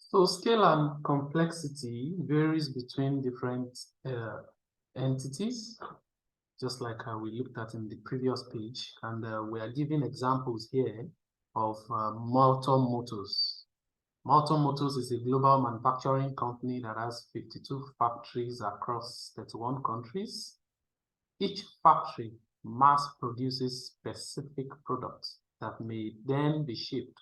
So scale and complexity varies between different entities, just like we looked at in the previous page. And we are giving examples here of Malta Motors. Malta Motors is a global manufacturing company that has 52 factories across 31 countries. Each factory mass produces specific products that may then be shipped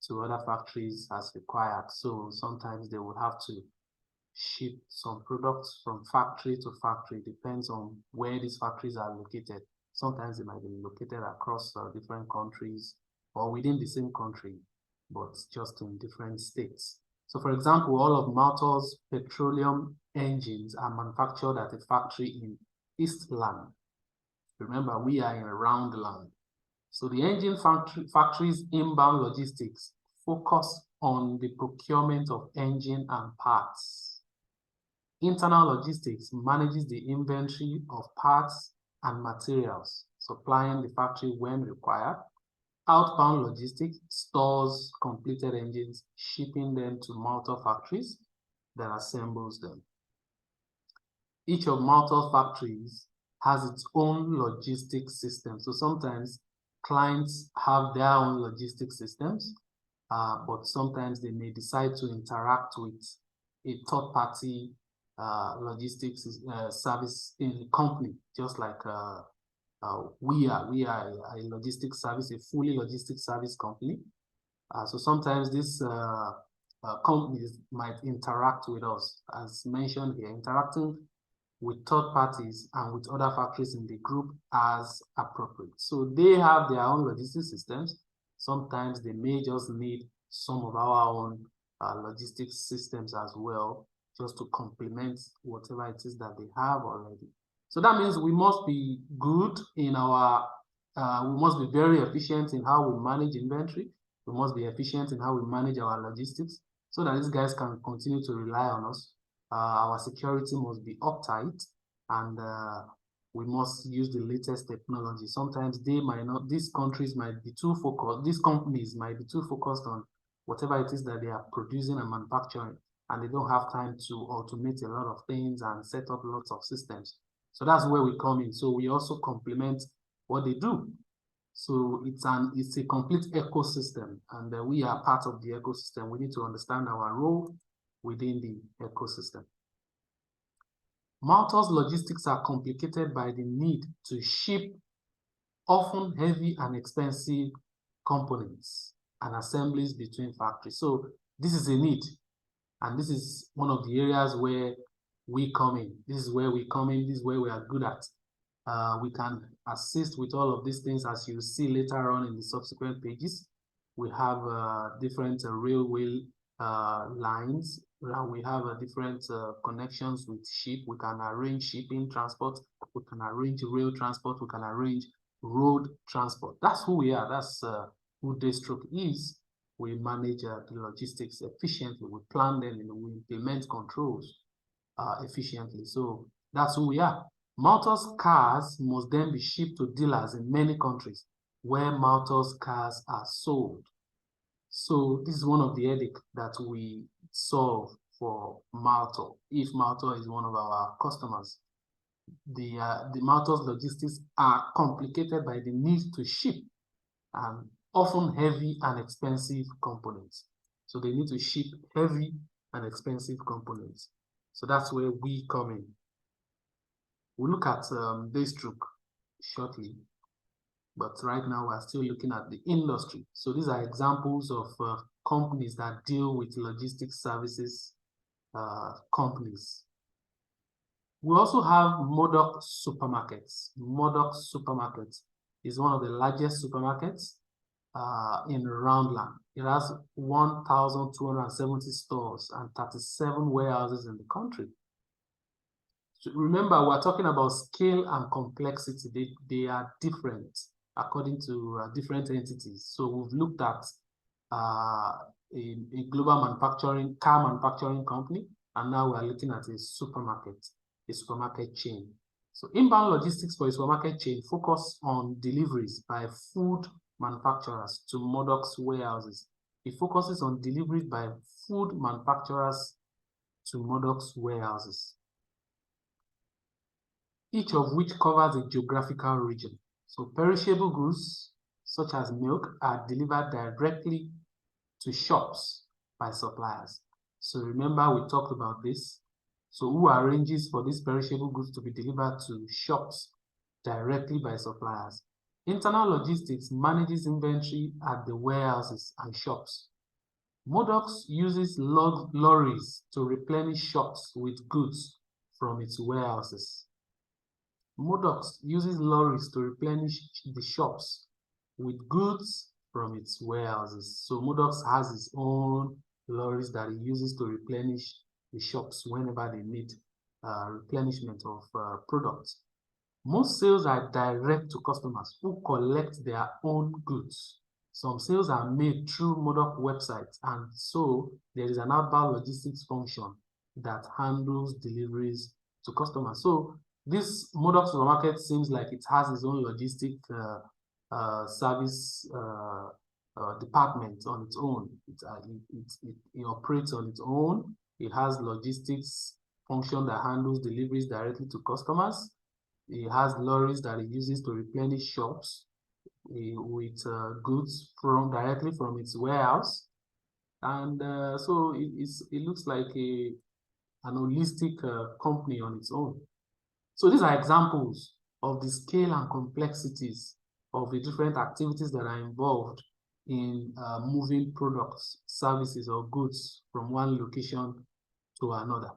to other factories as required. So sometimes they will have to ship some products from factory to factory, depends on where these factories are located. Sometimes they might be located across different countries or within the same country, but just in different states. So for example, all of Malta's petroleum engines are manufactured at a factory in Eastland. Remember, we are in a round land. So the engine factory's inbound logistics focus on the procurement of engine and parts. Internal logistics manages the inventory of parts and materials, supplying the factory when required. Outbound logistics stores completed engines, shipping them to Malta factories that assembles them. Each of Malta's factories has its own logistics system. So sometimes clients have their own logistics systems, but sometimes they may decide to interact with a third-party logistics service in a company, just like we are a logistics service, a fully logistics service company. So sometimes these companies might interact with us, as mentioned here, interacting with third parties and with other factories in the group as appropriate. So they have their own logistics systems. Sometimes they may just need some of our own logistics systems as well, just to complement whatever it is that they have already. So that means we must be good in our, we must be very efficient in how we manage inventory. We must be efficient in how we manage our logistics so that these guys can continue to rely on us. Our security must be uptight, and we must use the latest technology. Sometimes they might not, these countries might be too focused, these companies might be too focused on whatever it is that they are producing and manufacturing, and they don't have time to automate a lot of things and set up lots of systems. So that's where we come in. So we also complement what they do. So it's a complete ecosystem, and we are part of the ecosystem. We need to understand our role within the ecosystem. Malta's logistics are complicated by the need to ship often heavy and expensive components and assemblies between factories. So this is a need, and this is one of the areas where we come in. This is where we come in. This is where we are good at. We can assist with all of these things, as you see later on in the subsequent pages. We have different railway lines. We have different connections with ship. We can arrange shipping transport. We can arrange rail transport. We can arrange road transport. That's who we are. That's who Daystroke is. We manage the logistics efficiently. We plan them and we implement controls efficiently. So that's who we are. Malta's cars must then be shipped to dealers in many countries where Malta's cars are sold. So this is one of the headaches that we solve for Malta. If Malta is one of our customers, the Malta's logistics are complicated by the need to ship often heavy and expensive components. So they need to ship heavy and expensive components. So that's where we come in. We'll look at Daystroke shortly, but right now we're still looking at the industry. So these are examples of companies that deal with logistics services companies. We also have Murdoch Supermarkets. Murdoch Supermarkets is one of the largest supermarkets in Roundland. It has 1,270 stores and 37 warehouses in the country. So remember, we're talking about scale and complexity. They are different according to different entities. So we've looked at a global car manufacturing company, and now we're looking at a supermarket chain. So inbound logistics for a supermarket chain focus on deliveries by food manufacturers to Murdoch's warehouses It focuses on deliveries by food manufacturers to Modocs warehouses, each of which covers a geographical region. So perishable goods, such as milk, are delivered directly to shops by suppliers. So remember, we talked about this. So who arranges for these perishable goods to be delivered to shops directly by suppliers? Internal logistics manages inventory at the warehouses and shops. Modocs uses lorries to replenish shops with goods from its warehouses. Modocs uses lorries to replenish the shops with goods from its warehouses. So Modocs has its own lorries that it uses to replenish the shops whenever they need replenishment of products. Most sales are direct to customers who collect their own goods. Some sales are made through Modoc websites, and so there is an outbound logistics function that handles deliveries to customers. So this Modoc supermarket seems like it has its own logistic service department on its own. It operates on its own. It has logistics function that handles deliveries directly to customers. It has lorries that it uses to replenish shops with goods directly from its warehouse. And so it looks like an holistic company on its own. So these are examples of the scale and complexities of the different activities that are involved in moving products, services, or goods from one location to another.